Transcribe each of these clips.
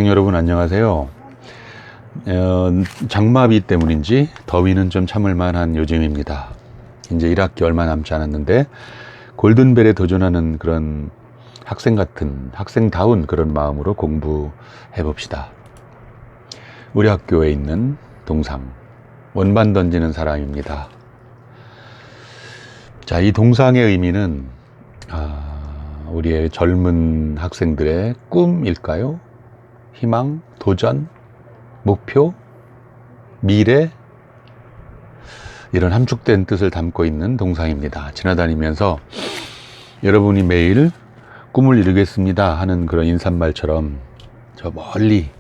여러분 안녕하세요. 장마비 때문인지 더위는 좀 참을 만한 요즘입니다. 이제 1학기 얼마 남지 않았는데 골든벨에 도전하는 그런 학생다운 그런 마음으로 공부해 봅시다. 우리 학교에 있는 동상, 원반 던지는 사람입니다. 자, 이 동상의 의미는 우리의 젊은 학생들의 꿈일까요? 희망, 도전, 목표, 미래, 이런 함축된 뜻을 담고 있는 동상입니다. 지나다니면서 여러분이 매일 꿈을 이루겠습니다 하는 그런 인사말처럼 저 멀리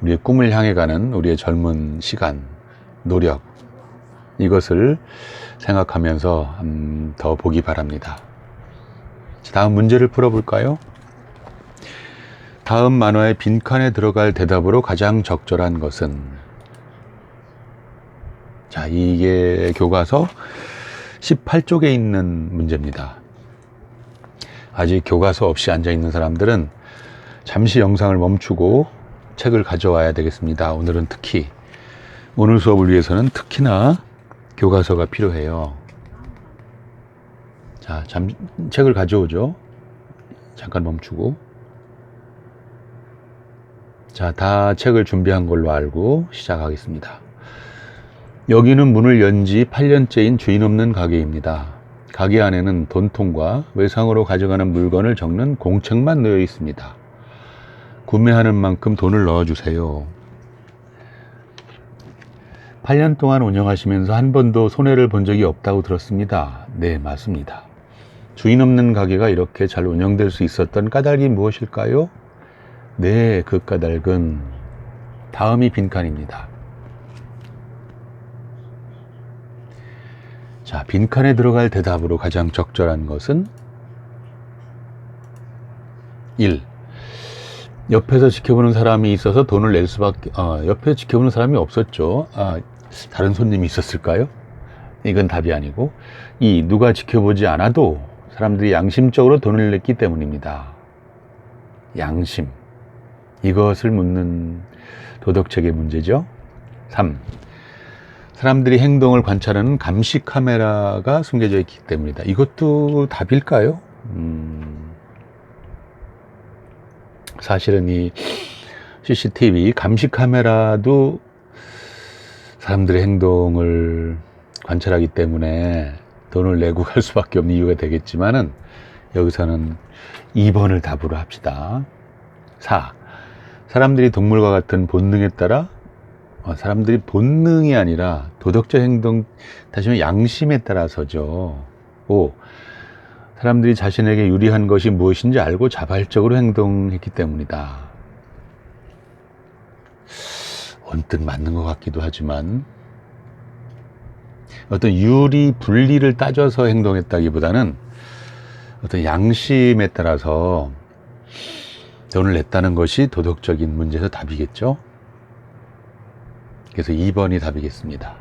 우리의 꿈을 향해 가는 우리의 젊은 시간, 노력, 이것을 생각하면서 더 보기 바랍니다. 다음 문제를 풀어볼까요? 다음 만화의 빈칸에 들어갈 대답으로 가장 적절한 것은? 자, 이게 교과서 18쪽에 있는 문제입니다. 아직 교과서 없이 앉아있는 사람들은 잠시 영상을 멈추고 책을 가져와야 되겠습니다. 오늘은 특히, 오늘 수업을 위해서는 특히나 교과서가 필요해요. 자, 책을 가져오죠. 잠깐 멈추고. 자, 다 책을 준비한 걸로 알고 시작하겠습니다. 여기는 문을 연 지 8년째인 주인 없는 가게입니다. 가게 안에는 돈통과 외상으로 가져가는 물건을 적는 공책만 놓여 있습니다. 구매하는 만큼 돈을 넣어주세요. 8년 동안 운영하시면서 한 번도 손해를 본 적이 없다고 들었습니다. 네, 맞습니다. 주인 없는 가게가 이렇게 잘 운영될 수 있었던 까닭이 무엇일까요? 네, 그 까닭은 다음이 빈칸입니다. 자, 빈칸에 들어갈 대답으로 가장 적절한 것은 1. 옆에서 지켜보는 사람이 있어서 돈을 낼 수밖에, 옆에 지켜보는 사람이 없었죠. 다른 손님이 있었을까요? 이건 답이 아니고. 2. 누가 지켜보지 않아도 사람들이 양심적으로 돈을 냈기 때문입니다. 양심. 이것을 묻는 도덕책의 문제죠. 3. 사람들이 행동을 관찰하는 감시 카메라가 숨겨져 있기 때문이다. 이것도 답일까요? 사실은 이 CCTV 감시 카메라도 사람들의 행동을 관찰하기 때문에 돈을 내고 갈 수밖에 없는 이유가 되겠지만은 여기서는 2번을 답으로 합시다. 4. 사람들이 동물과 같은 본능에 따라 사람들이 본능이 아니라 도덕적 행동, 다시 말해 양심에 따라서죠. 5. 사람들이 자신에게 유리한 것이 무엇인지 알고 자발적으로 행동했기 때문이다. 언뜻 맞는 것 같기도 하지만 어떤 유리, 분리를 따져서 행동했다기보다는 어떤 양심에 따라서 돈을 냈다는 것이 도덕적인 문제에서 답이겠죠. 그래서 2번이 답이겠습니다.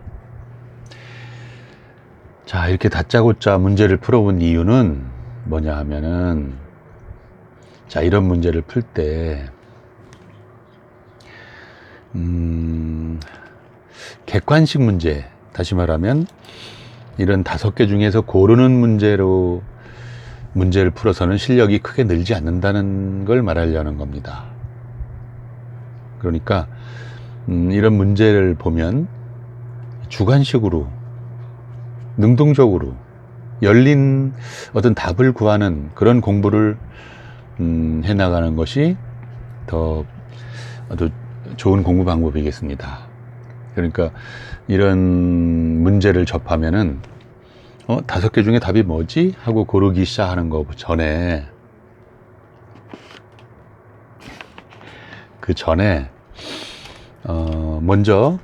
자, 이렇게 다짜고짜 문제를 풀어본 이유는 뭐냐 하면은, 자, 이런 문제를 풀 때 객관식 문제, 다시 말하면 이런 5개 중에서 고르는 문제를 풀어서는 실력이 크게 늘지 않는다는 걸 말하려는 겁니다. 그러니까 이런 문제를 보면 주관식으로, 능동적으로 열린 어떤 답을 구하는 그런 공부를 해나가는 것이 더 좋은 공부 방법이겠습니다. 그러니까 이런 문제를 접하면은 5개 중에 답이 뭐지? 하고 고르기 시작하는 거 전에, 먼저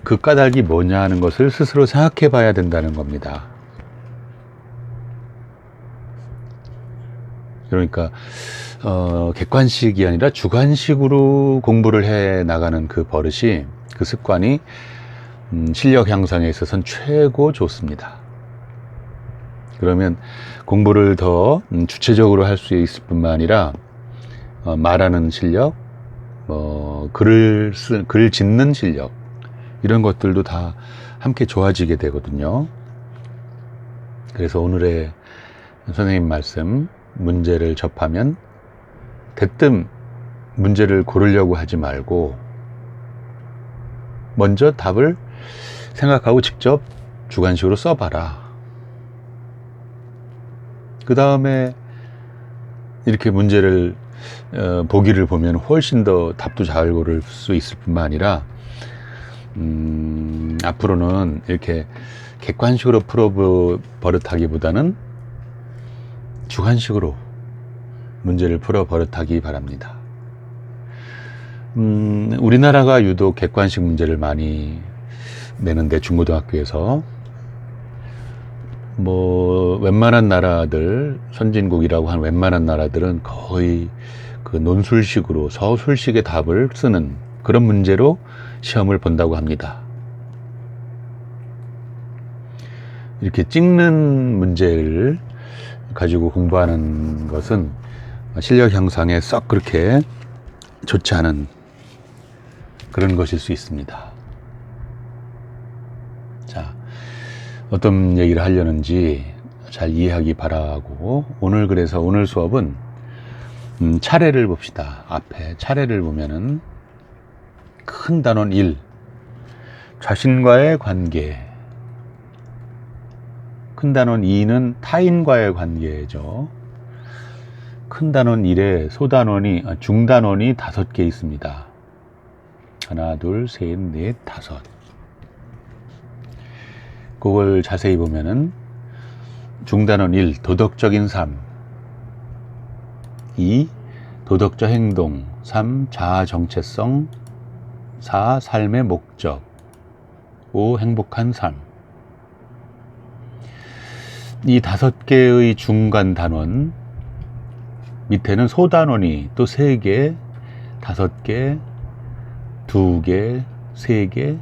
그 까닭이 뭐냐 하는 것을 스스로 생각해 봐야 된다는 겁니다. 그러니까 객관식이 아니라 주관식으로 공부를 해 나가는 그 버릇이, 그 습관이 실력 향상에 있어서는 최고 좋습니다. 그러면 공부를 더 주체적으로 할 수 있을 뿐만 아니라 말하는 실력, 글 짓는 실력, 이런 것들도 다 함께 좋아지게 되거든요. 그래서 오늘의 선생님 말씀, 문제를 접하면 대뜸 문제를 고르려고 하지 말고 먼저 답을 생각하고 직접 주관식으로 써봐라. 그 다음에 이렇게 문제를 보기를 보면 훨씬 더 답도 잘 고를 수 있을 뿐만 아니라 앞으로는 이렇게 객관식으로 풀어버릇하기보다는 주관식으로 문제를 풀어버릇하기 바랍니다. 우리나라가 유독 객관식 문제를 많이 내는데, 중고등학교에서 웬만한 나라들, 선진국이라고 하는 웬만한 나라들은 거의 그 논술식으로 서술식의 답을 쓰는 그런 문제로 시험을 본다고 합니다. 이렇게 찍는 문제를 가지고 공부하는 것은 실력 향상에 썩 그렇게 좋지 않은 그런 것일 수 있습니다. 자, 어떤 얘기를 하려는지 잘 이해하기 바라고, 그래서 오늘 수업은 차례를 봅시다. 앞에 차례를 보면은 큰 단원 1, 자신과의 관계. 큰 단원 2는 타인과의 관계죠. 큰 단원 1에 중단원이 5개 있습니다. 하나, 둘, 셋, 넷, 5. 그걸 자세히 보면은 중단원 1, 도덕적인 삶. 2, 도덕적 행동. 3, 자아 정체성. 4, 삶의 목적. 5, 행복한 삶. 이 5개의 중간 단원 밑에는 소단원이 또 3개, 5개, 2개, 3개,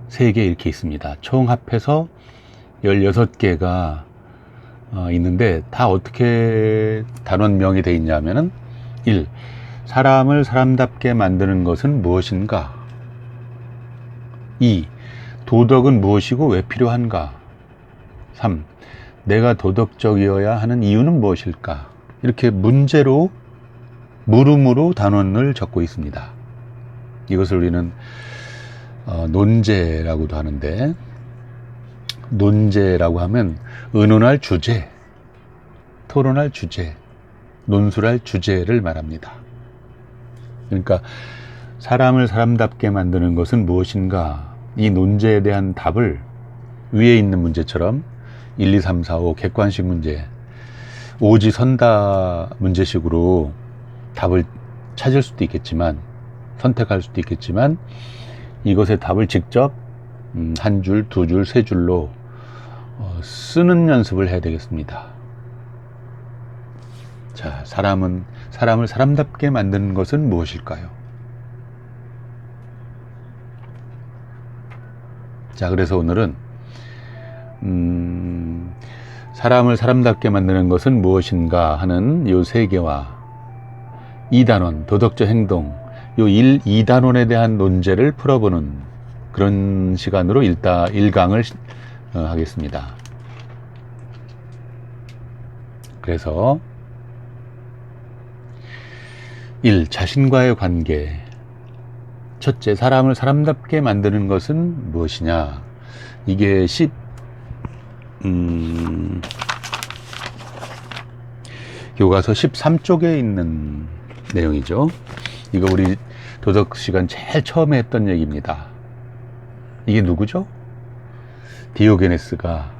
3개 이렇게 있습니다. 총 합해서 16개가 있는데, 다 어떻게 단원명이 되어 있냐면은 1. 사람을 사람답게 만드는 것은 무엇인가? 2. 도덕은 무엇이고 왜 필요한가? 3. 내가 도덕적이어야 하는 이유는 무엇일까? 이렇게 문제로, 물음으로 단원을 적고 있습니다. 이것을 우리는 논제라고도 하는데, 논제라고 하면 의논할 주제, 토론할 주제, 논술할 주제를 말합니다. 그러니까 사람을 사람답게 만드는 것은 무엇인가? 이 논제에 대한 답을 위에 있는 문제처럼 1, 2, 3, 4, 5 객관식 문제, 오지선다 문제식으로 답을 찾을 수도 있겠지만, 선택할 수도 있겠지만, 이것의 답을 직접 한 줄, 2줄, 3줄로 쓰는 연습을 해야 되겠습니다. 자, 사람을 사람답게 만드는 것은 무엇일까요? 자, 그래서 오늘은 사람을 사람답게 만드는 것은 무엇인가 하는 요 3개와 2단원, 도덕적 행동, 요 2단원에 대한 논제를 풀어보는 그런 시간으로 1강을 하겠습니다. 그래서 1. 자신과의 관계. 첫째, 사람을 사람답게 만드는 것은 무엇이냐? 이게 교과서 13쪽에 있는 내용이죠. 이거 우리 도덕 시간 제일 처음에 했던 얘기입니다. 이게 누구죠? 디오게네스가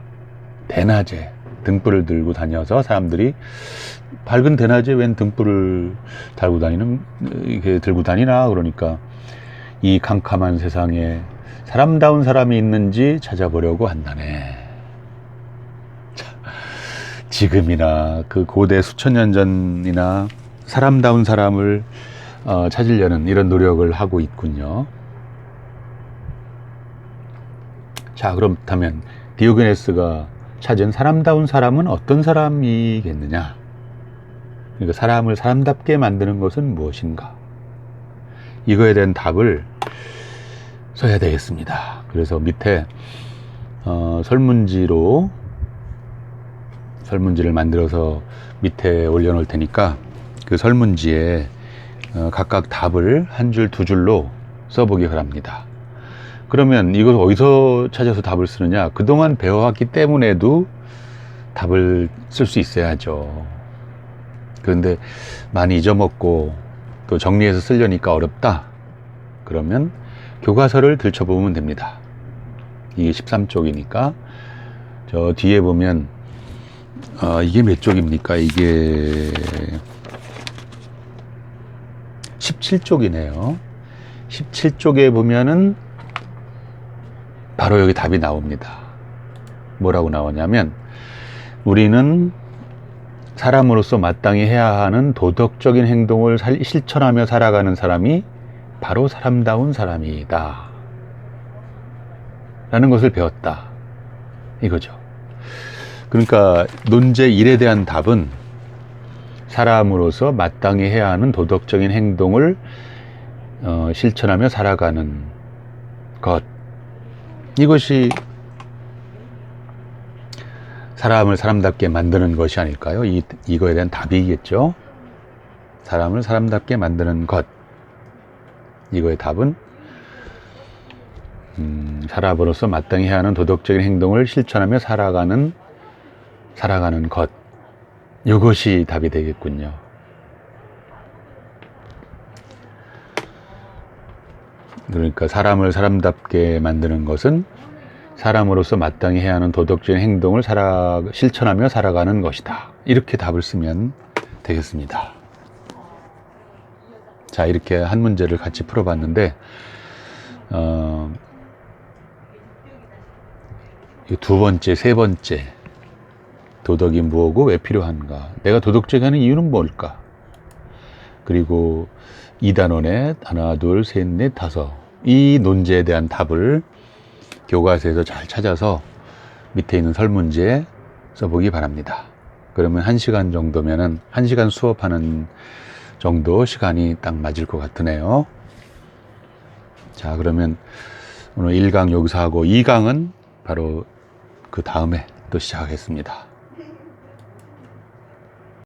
대낮에 등불을 들고 다녀서 사람들이 밝은 대낮에 웬 등불을 이렇게 들고 다니나? 그러니까 이 캄캄한 세상에 사람다운 사람이 있는지 찾아보려고 한다네. 지금이나 그 고대 수천 년 전이나 사람다운 사람을 찾으려는 이런 노력을 하고 있군요. 자, 그렇다면 디오게네스가 찾은 사람다운 사람은 어떤 사람이겠느냐? 그러니까 사람을 사람답게 만드는 것은 무엇인가? 이거에 대한 답을 써야 되겠습니다. 그래서 밑에 설문지를 만들어서 밑에 올려놓을 테니까 그 설문지에 각각 답을 한 줄, 두 줄로 써보기 바랍니다. 그러면 이걸 어디서 찾아서 답을 쓰느냐? 그동안 배워왔기 때문에도 답을 쓸 수 있어야죠. 그런데 많이 잊어먹고 또 정리해서 쓰려니까 어렵다. 그러면 교과서를 들춰보면 됩니다. 이게 13쪽이니까 저 뒤에 보면 이게 몇 쪽입니까? 이게 17쪽이네요. 17쪽에 보면은 바로 여기 답이 나옵니다. 뭐라고 나오냐면 우리는 사람으로서 마땅히 해야 하는 도덕적인 행동을 실천하며 살아가는 사람이 바로 사람다운 사람이다 라는 것을 배웠다 이거죠. 그러니까 논제 1에 대한 답은 사람으로서 마땅히 해야 하는 도덕적인 행동을 실천하며 살아가는 것, 이것이 사람을 사람답게 만드는 것이 아닐까요? 이거에 대한 답이겠죠. 사람을 사람답게 만드는 것, 이거의 답은 사람으로서 마땅히 해야 하는 도덕적인 행동을 실천하며 살아가는 것, 이것이 답이 되겠군요. 그러니까 사람을 사람답게 만드는 것은 사람으로서 마땅히 해야 하는 도덕적인 행동을 실천하며 살아가는 것이다. 이렇게 답을 쓰면 되겠습니다. 자, 이렇게 한 문제를 같이 풀어봤는데 두 번째, 세 번째, 도덕이 뭐고 왜 필요한가? 내가 도덕적이 하는 이유는 뭘까? 그리고 2단원에 하나, 둘, 셋, 넷, 다섯, 이 논제에 대한 답을 교과서에서 잘 찾아서 밑에 있는 설문지에 써보기 바랍니다. 그러면 1시간 정도면은 1시간 수업하는 정도 시간이 딱 맞을 것 같으네요. 자, 그러면 오늘 1강 여기서 하고 2강은 바로 그 다음에 또 시작하겠습니다.